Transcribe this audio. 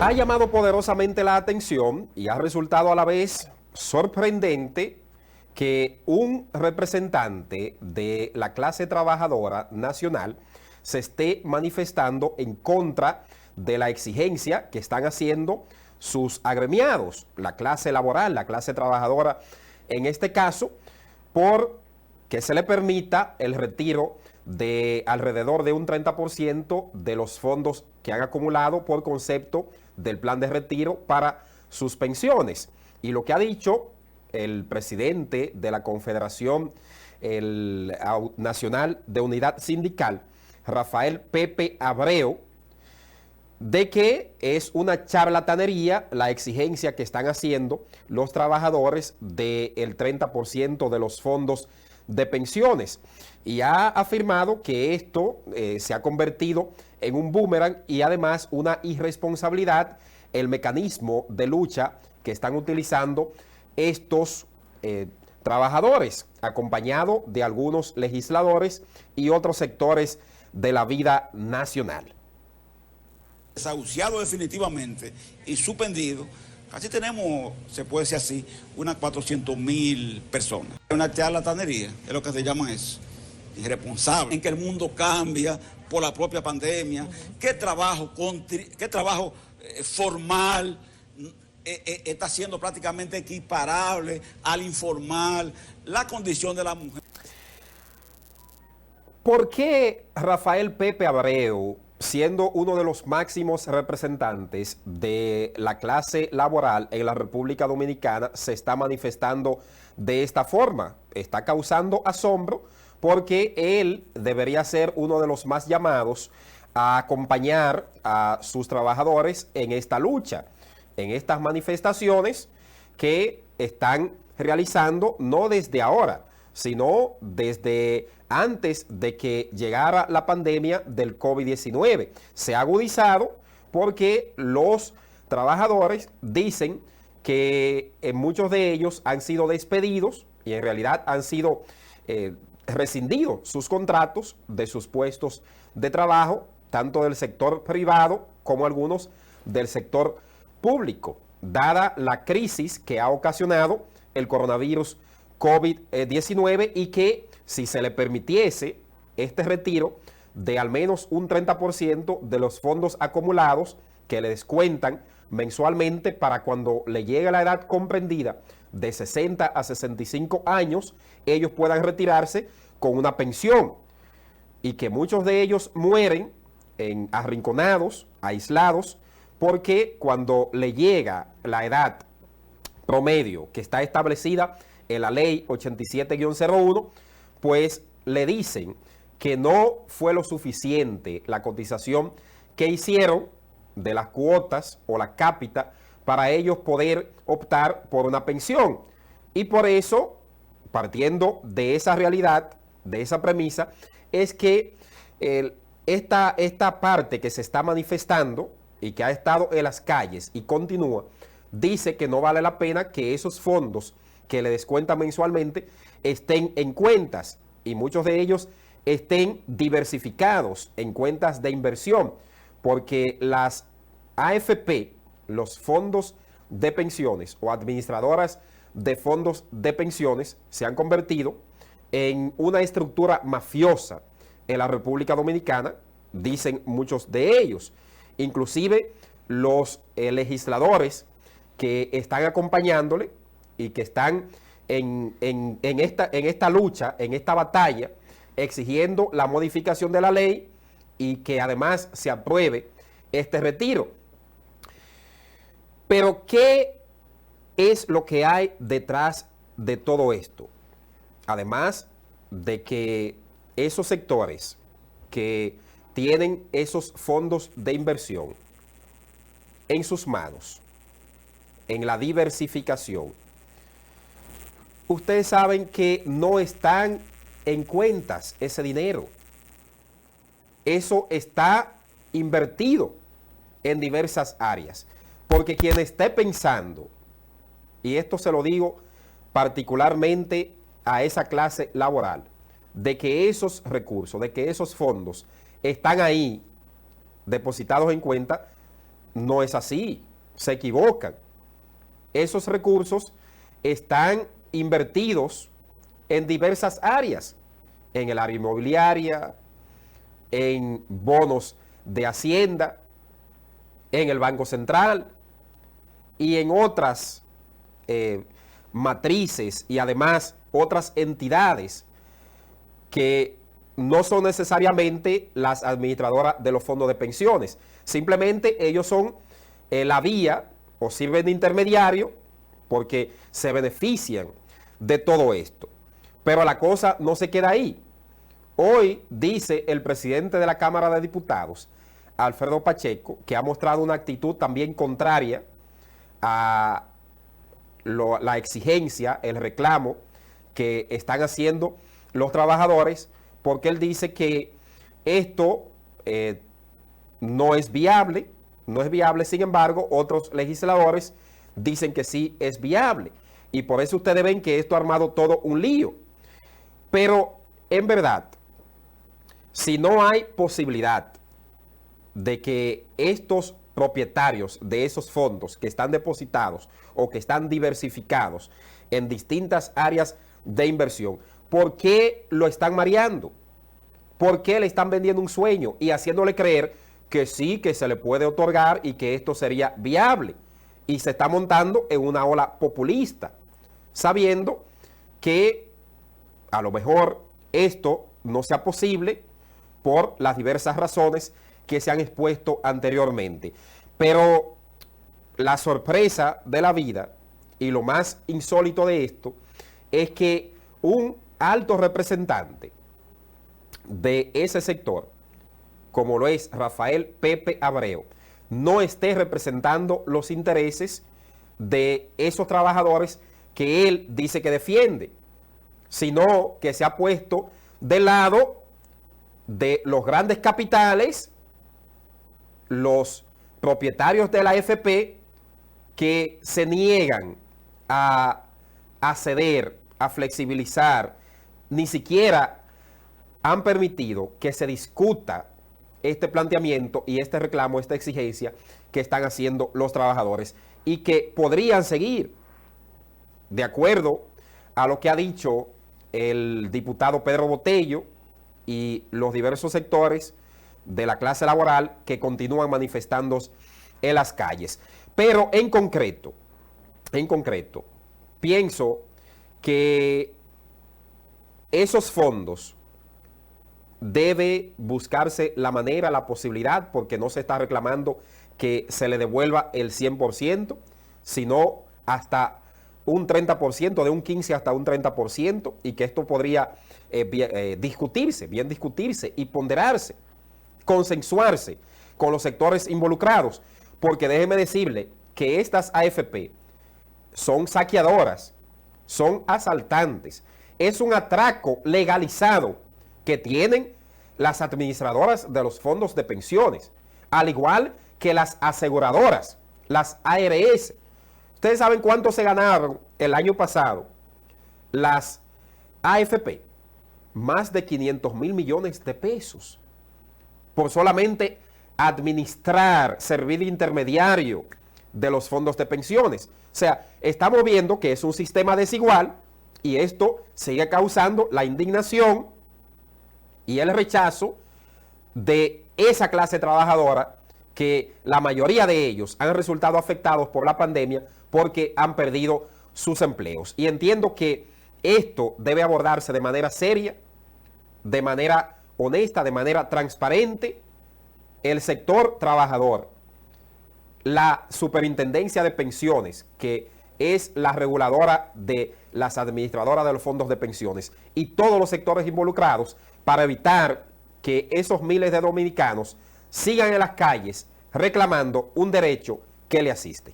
Ha llamado poderosamente la atención y ha resultado a la vez sorprendente que un representante de la clase trabajadora nacional se esté manifestando en contra de la exigencia que están haciendo sus agremiados, la clase laboral, la clase trabajadora, en este caso, por que se le permita el retiro de alrededor de un 30% de los fondos que han acumulado por concepto del plan de retiro para sus pensiones. Y lo que ha dicho el presidente de la Confederación Nacional de Unidad Sindical, Rafael Pepe Abreu, de que es una charlatanería la exigencia que están haciendo los trabajadores del 30% de los fondos de pensiones. Y ha afirmado que esto se ha convertido en un boomerang y además una irresponsabilidad el mecanismo de lucha que están utilizando estos trabajadores, acompañado de algunos legisladores y otros sectores de la vida nacional. Desahuciado definitivamente y suspendido. Casi tenemos, se puede decir así, unas 400,000 personas. Una charlatanería, es lo que se llama eso. Irresponsable. En que el mundo cambia por la propia pandemia. ¿Qué trabajo formal está siendo prácticamente equiparable al informal? La condición de la mujer. ¿Por qué Rafael Pepe Abreu, siendo uno de los máximos representantes de la clase laboral en la República Dominicana, se está manifestando de esta forma? Está causando asombro porque él debería ser uno de los más llamados a acompañar a sus trabajadores en esta lucha, en estas manifestaciones que están realizando no desde ahora, sino desde antes de que llegara la pandemia del COVID-19. Se ha agudizado porque los trabajadores dicen que muchos de ellos han sido despedidos y en realidad han sido rescindidos sus contratos de sus puestos de trabajo, tanto del sector privado como algunos del sector público, dada la crisis que ha ocasionado el coronavirus COVID-19 y que si se le permitiese este retiro de al menos un 30% de los fondos acumulados que le descuentan mensualmente para cuando le llegue la edad comprendida de 60 a 65 años, ellos puedan retirarse con una pensión y que muchos de ellos mueren arrinconados, aislados, porque cuando le llega la edad promedio que está establecida en la ley 87-01, pues le dicen que no fue lo suficiente la cotización que hicieron de las cuotas o la cápita para ellos poder optar por una pensión. Y por eso, partiendo de esa realidad, de esa premisa, es que esta parte que se está manifestando y que ha estado en las calles y continúa, dice que no vale la pena que esos fondos que le descuentan mensualmente estén en cuentas y muchos de ellos estén diversificados en cuentas de inversión, porque las AFP, los fondos de pensiones o administradoras de fondos de pensiones, se han convertido en una estructura mafiosa en la República Dominicana, dicen muchos de ellos. Inclusive los legisladores que están acompañándole y que están en esta lucha, en esta batalla, exigiendo la modificación de la ley y que además se apruebe este retiro. Pero, ¿qué es lo que hay detrás de todo esto? Además de que esos sectores que tienen esos fondos de inversión en sus manos, en la diversificación, ustedes saben que no están en cuentas ese dinero. Eso está invertido en diversas áreas. Porque quien esté pensando, y esto se lo digo particularmente a esa clase laboral, de que esos recursos, de que esos fondos están ahí depositados en cuenta, no es así, se equivocan. Esos recursos están invertidos en diversas áreas, en el área inmobiliaria, en bonos de Hacienda, en el Banco Central y en otras matrices y además otras entidades que no son necesariamente las administradoras de los fondos de pensiones. Simplemente ellos son la vía o sirven de intermediario porque se benefician de todo esto. Pero la cosa no se queda ahí. Hoy dice el presidente de la Cámara de Diputados, Alfredo Pacheco, que ha mostrado una actitud también contraria a la exigencia, el reclamo que están haciendo los trabajadores, porque él dice que esto no es viable, sin embargo, otros legisladores dicen que sí es viable. Y por eso ustedes ven que esto ha armado todo un lío. Pero, en verdad, si no hay posibilidad de que estos propietarios de esos fondos que están depositados o que están diversificados en distintas áreas de inversión, ¿por qué lo están mareando? ¿Por qué le están vendiendo un sueño y haciéndole creer que sí, que se le puede otorgar y que esto sería viable? Y se está montando en una ola populista, sabiendo que a lo mejor esto no sea posible por las diversas razones que se han expuesto anteriormente. Pero la sorpresa de la vida y lo más insólito de esto es que un alto representante de ese sector, como lo es Rafael Pepe Abreu, no esté representando los intereses de esos trabajadores que él dice que defiende, sino que se ha puesto del lado de los grandes capitales, los propietarios de la AFP que se niegan a ceder, a flexibilizar, ni siquiera han permitido que se discuta este planteamiento y este reclamo, esta exigencia que están haciendo los trabajadores y que podrían seguir de acuerdo a lo que ha dicho el diputado Pedro Botello y los diversos sectores de la clase laboral que continúan manifestándose en las calles. Pero en concreto, pienso que esos fondos debe buscarse la manera, la posibilidad, porque no se está reclamando que se le devuelva el 100%, sino hasta un 30%, de un 15% hasta un 30%, y que esto podría bien discutirse y ponderarse, consensuarse con los sectores involucrados, porque déjeme decirle que estas AFP son saqueadoras, son asaltantes, es un atraco legalizado que tienen las administradoras de los fondos de pensiones, al igual que las aseguradoras, las ARS. Ustedes saben cuánto se ganaron el año pasado las AFP, más de 500 mil millones de pesos, por solamente administrar, servir de intermediario de los fondos de pensiones. O sea, estamos viendo que es un sistema desigual y esto sigue causando la indignación y el rechazo de esa clase trabajadora, que la mayoría de ellos han resultado afectados por la pandemia porque han perdido sus empleos. Y entiendo que esto debe abordarse de manera seria, de manera honesta, de manera transparente. El sector trabajador, la Superintendencia de Pensiones, que es la reguladora de las administradoras de los fondos de pensiones, y todos los sectores involucrados, para evitar que esos miles de dominicanos sigan en las calles reclamando un derecho que le asiste.